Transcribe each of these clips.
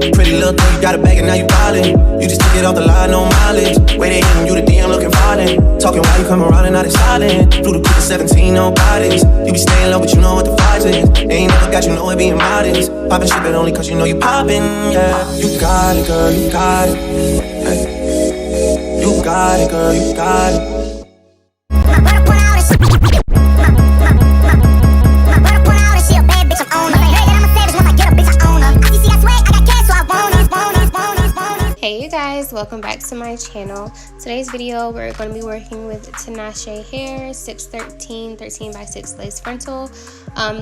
Pretty little thing, you got a bag and now you ballin'. You just took it off the line, no mileage. Way they hitting you, the DM looking violent. Talking while you come around and now they silent. Flew the quick 17, no bodies. You be staying low, but you know what the vibes is. They ain't never got you know it being modest. Poppin' shit, but only cause you know you poppin', yeah. You got it, girl, you got it. Hey. You got it, girl, you got it. Hey you guys, welcome back to my channel. Today's video we're going to be working with Tinashe Hair 613 13x6 lace frontal.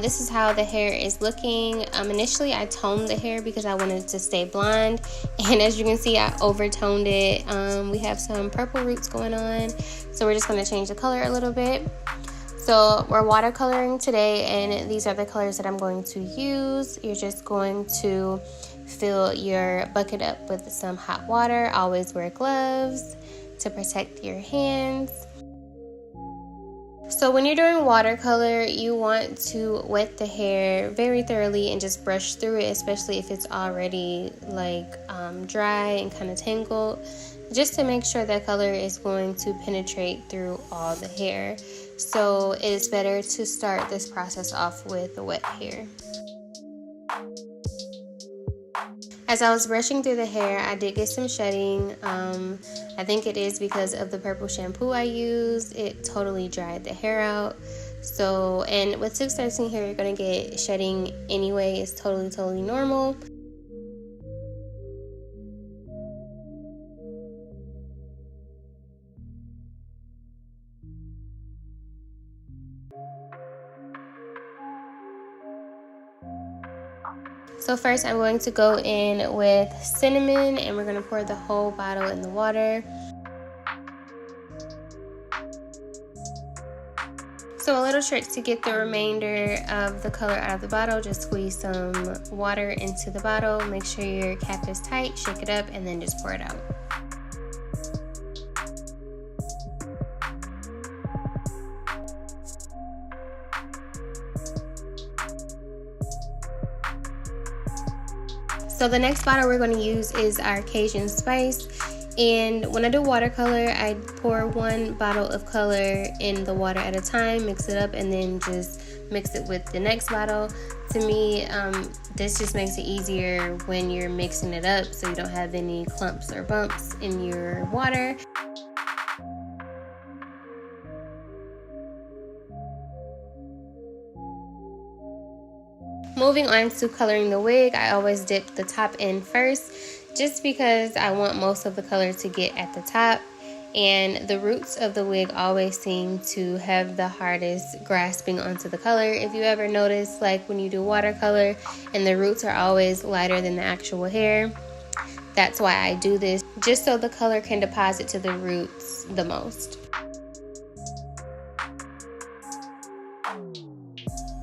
This is how the hair is looking. Initially I toned the hair because I wanted to stay blonde, and as you can see I overtoned it. We have some purple roots going on, so we're just going to change the color a little bit. So we're watercoloring today, and these are the colors that I'm going to use. You're just going to fill your bucket up with some hot water. Always wear gloves to protect your hands. So when you're doing watercolor, you want to wet the hair very thoroughly and just brush through it, especially if it's already like dry and kind of tangled, just to make sure that color is going to penetrate through all the hair. So it is better to start this process off with the wet hair. As I was brushing through the hair, I did get some shedding. I think it is because of the purple shampoo I used. It totally dried the hair out. So, and with 613 hair, you're going to get shedding anyway. It's totally normal. So first I'm going to go in with cinnamon, and we're going to pour the whole bottle in the water. So a little trick to get the remainder of the color out of the bottle, just squeeze some water into the bottle, make sure your cap is tight, shake it up, and then just pour it out. So the next bottle we're going to use is our Cajun Spice, and when I do watercolor, I pour one bottle of color in the water at a time, mix it up, and then just mix it with the next bottle. To me, this just makes it easier when you're mixing it up, so you don't have any clumps or bumps in your water. Moving on to coloring the wig, I always dip the top end first, just because I want most of the color to get at the top, and the roots of the wig always seem to have the hardest grasping onto the color. If you ever notice, like when you do watercolor and the roots are always lighter than the actual hair, that's why I do this, just so the color can deposit to the roots the most.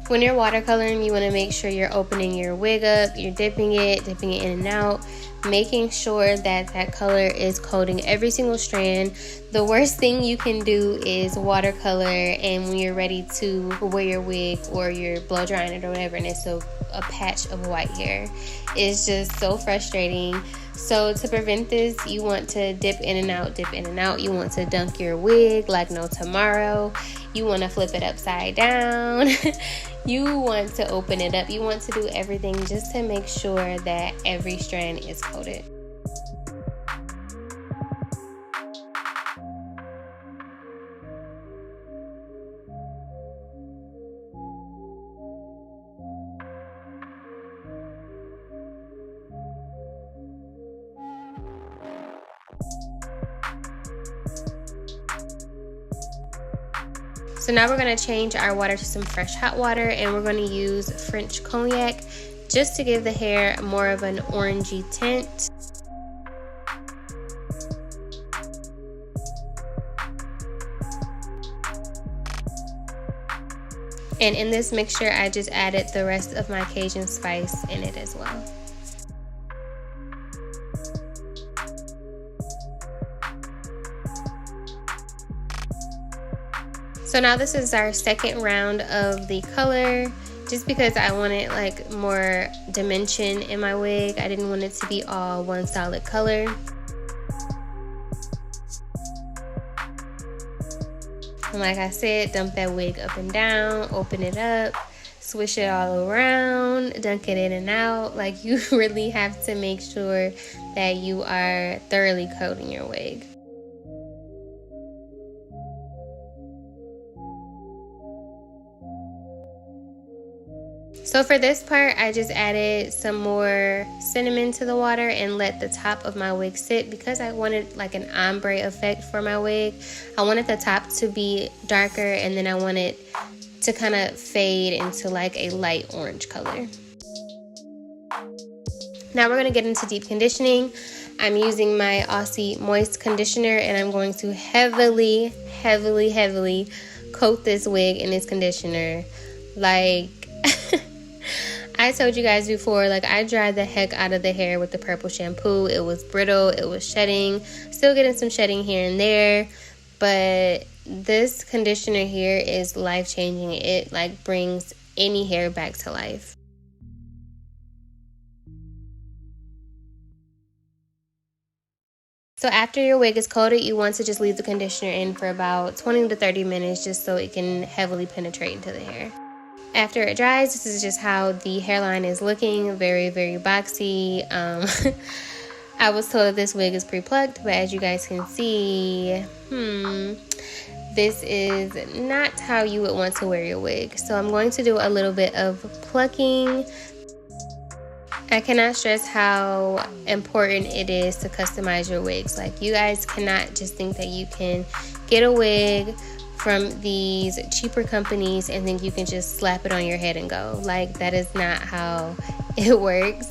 When you're watercoloring, you want to make sure you're opening your wig up, you're dipping it in and out, making sure that that color is coating every single strand. The worst thing you can do is watercolor, and when you're ready to wear your wig or you're blow drying it or whatever, and it's a patch of white hair. It's just so frustrating. So to prevent this, you want to dip in and out, dip in and out. You want to dunk your wig like no tomorrow. You want to flip it upside down. You want to open it up. You want to do everything just to make sure that every strand is coated. So now we're going to change our water to some fresh hot water, and we're going to use French cognac just to give the hair more of an orangey tint. And in this mixture, I just added the rest of my Cajun spice in it as well. So now this is our second round of the color, just because I wanted like more dimension in my wig. I didn't want it to be all one solid color. And like I said, dump that wig up and down, open it up, swish it all around, dunk it in and out. Like, you really have to make sure that you are thoroughly coating your wig. So for this part, I just added some more cinnamon to the water and let the top of my wig sit because I wanted like an ombre effect for my wig. I wanted the top to be darker and then I wanted to kind of fade into like a light orange color. Now we're going to get into deep conditioning. I'm using my Aussie Moist Conditioner and I'm going to heavily coat this wig in this conditioner. Like, I told you guys before, like, I dried the heck out of the hair with the purple shampoo. It was brittle, it was shedding, still getting some shedding here and there, but this conditioner here is life-changing. It like brings any hair back to life. So after your wig is coated, you want to just leave the conditioner in for about 20 to 30 minutes just so it can heavily penetrate into the hair. After it dries, this is just how the hairline is looking. Very boxy. I was told this wig is pre-plucked, but as you guys can see, this is not how you would want to wear your wig. So I'm going to do a little bit of plucking. I cannot stress how important it is to customize your wigs. Like, you guys cannot just think that you can get a wig from these cheaper companies and think you can just slap it on your head and go. Like, that is not how it works.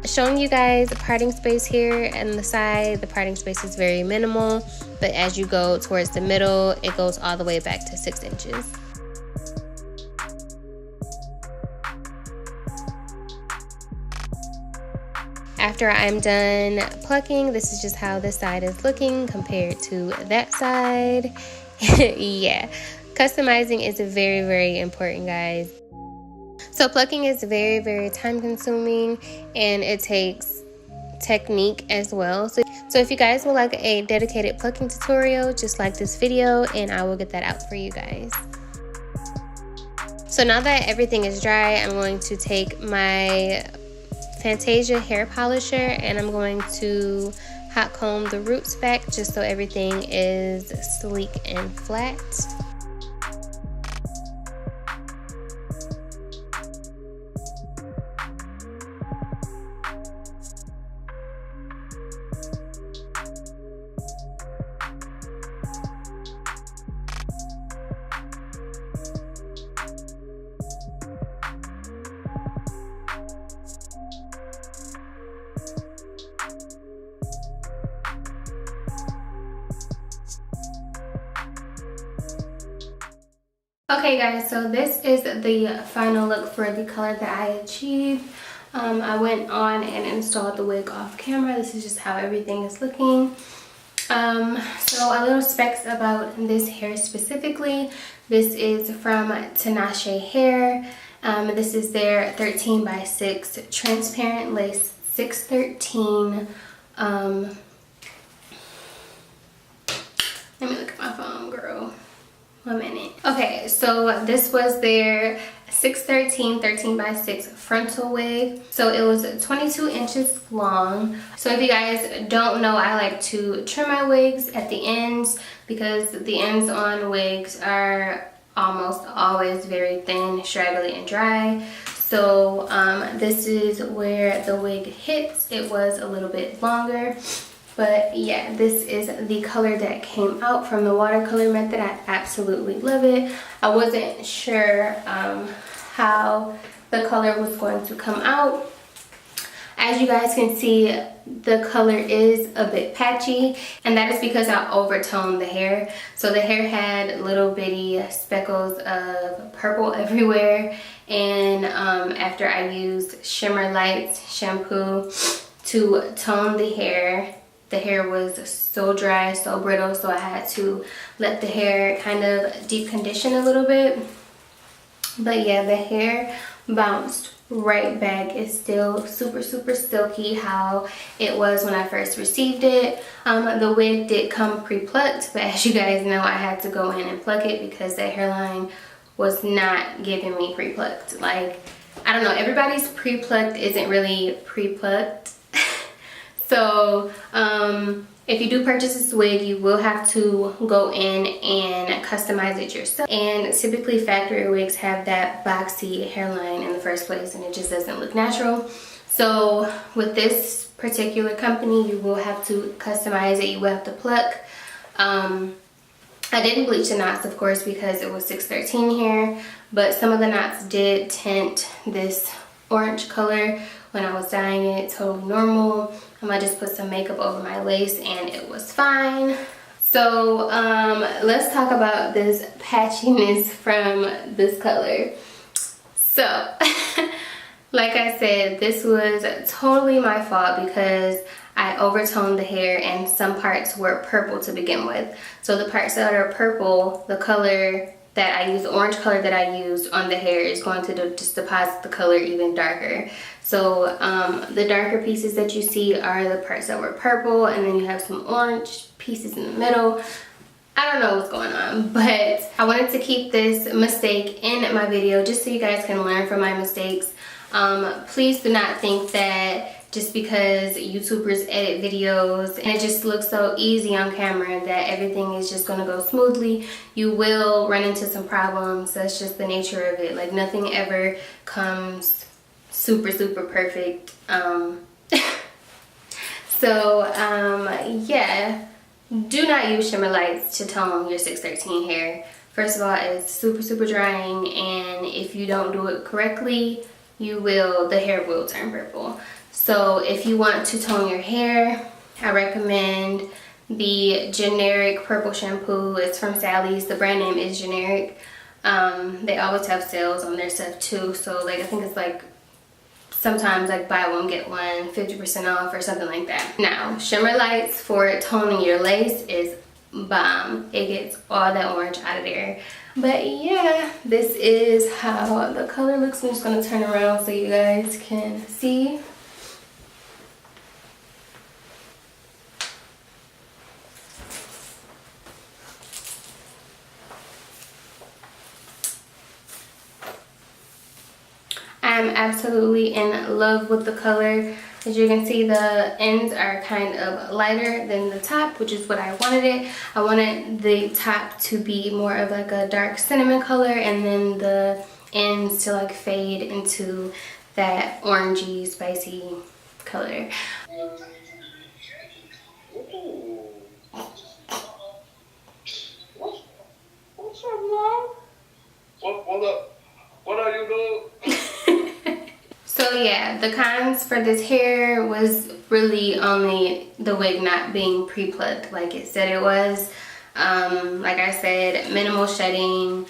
Showing you guys the parting space here and the side. The parting space is very minimal, but as you go towards the middle, it goes all the way back to 6 inches. After I'm done plucking, this is just how this side is looking compared to that side. Yeah, customizing is very important, guys. So plucking is very time consuming and it takes technique as well. So if you guys would like a dedicated plucking tutorial, just like this video and I will get that out for you guys. So now that everything is dry, I'm going to take my Tinashe hair polisher and I'm going to hot comb the roots back just so everything is sleek and flat. Okay guys, so this is the final look for the color that I achieved. I went on and installed the wig off camera. This is just how everything is looking. So a little specs about this hair specifically. This is from Tinashe Hair. This is their 13x6 transparent lace 613. Let me look at my phone, girl. 1 minute. Okay, so this was their 613 13x6 frontal wig. So it was 22 inches long. So if you guys don't know, I like to trim my wigs at the ends because the ends on wigs are almost always very thin, straggly, and dry. So this is where the wig hits. It was a little bit longer. But yeah, this is the color that came out from the watercolor method. I absolutely love it. I wasn't sure how the color was going to come out. As you guys can see, the color is a bit patchy, and that is because I overtoned the hair. So the hair had little bitty speckles of purple everywhere, and after I used Shimmer Lights shampoo to tone the hair, the hair was so dry, so brittle, so I had to let the hair kind of deep condition a little bit. But yeah, the hair bounced right back. It's still super silky how it was when I first received it. The wig did come pre-plucked, but as you guys know, I had to go in and pluck it because that hairline was not giving me pre-plucked. Like, I don't know, everybody's pre-plucked isn't really pre-plucked. So if you do purchase this wig, you will have to go in and customize it yourself. And typically factory wigs have that boxy hairline in the first place, and it just doesn't look natural. So with this particular company, you will have to customize it. You will have to pluck. I didn't bleach the knots, of course, because it was 613 hair, but some of the knots did tint this orange color when I was dyeing it. Totally normal. I just put some makeup over my lace and it was fine. So let's talk about this patchiness from this color. So like I said, this was totally my fault because I overtoned the hair and some parts were purple to begin with. So the parts that are purple, the color that I used, the orange color that I used on the hair is going to just deposit the color even darker. So the darker pieces that you see are the parts that were purple, and then you have some orange pieces in the middle. I don't know what's going on, but I wanted to keep this mistake in my video just so you guys can learn from my mistakes. Please do not think that just because YouTubers edit videos and it just looks so easy on camera that everything is just gonna go smoothly. You will run into some problems. That's just the nature of it. Like, nothing ever comes super perfect. Yeah, do not use shimmer lights to tone your 613 hair. First of all, it's super drying, and if you don't do it correctly, the hair will turn purple. So if you want to tone your hair, I recommend the generic purple shampoo. It's from Sally's. The brand name is generic. They always have sales on their stuff too. So like, I think it's like sometimes like buy one get one 50% off or something like that. Now, shimmer lights for toning your lace is bomb. It gets all that orange out of there. But yeah, this is how the color looks. I'm just gonna turn around so you guys can see. I'm absolutely in love with the color. As you can see, the ends are kind of lighter than the top, which is what I wanted it. I wanted the top to be more of like a dark cinnamon color, and then the ends to like fade into that orangey, spicy color. What's up, Mom? What are you doing? So yeah, the cons for this hair was really only the wig not being pre-plucked like it said it was. Like I said, minimal shedding.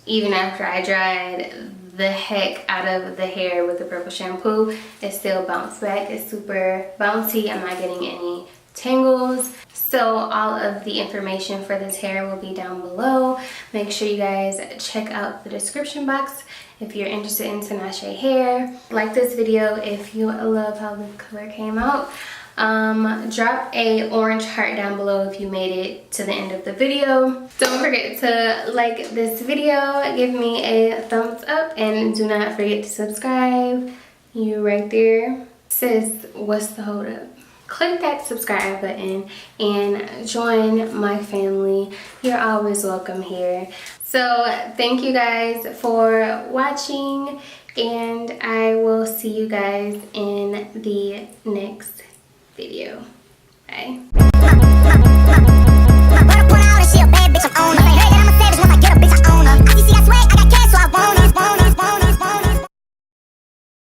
Even after I dried the heck out of the hair with the purple shampoo, it still bounced back. It's super bouncy. I'm not getting any tangles. So all of the information for this hair will be down below. Make sure you guys check out the description box if you're interested in Tinashe Hair. Like this video if you love how the color came out. Drop a orange heart down below if you made it to the end of the video. Don't forget to like this video, give me a thumbs up, and do not forget to subscribe. You right there. Sis, what's the hold up? Click that subscribe button and join my family. You're always welcome here. So thank you guys for watching, and I will see you guys in the next video. Bye.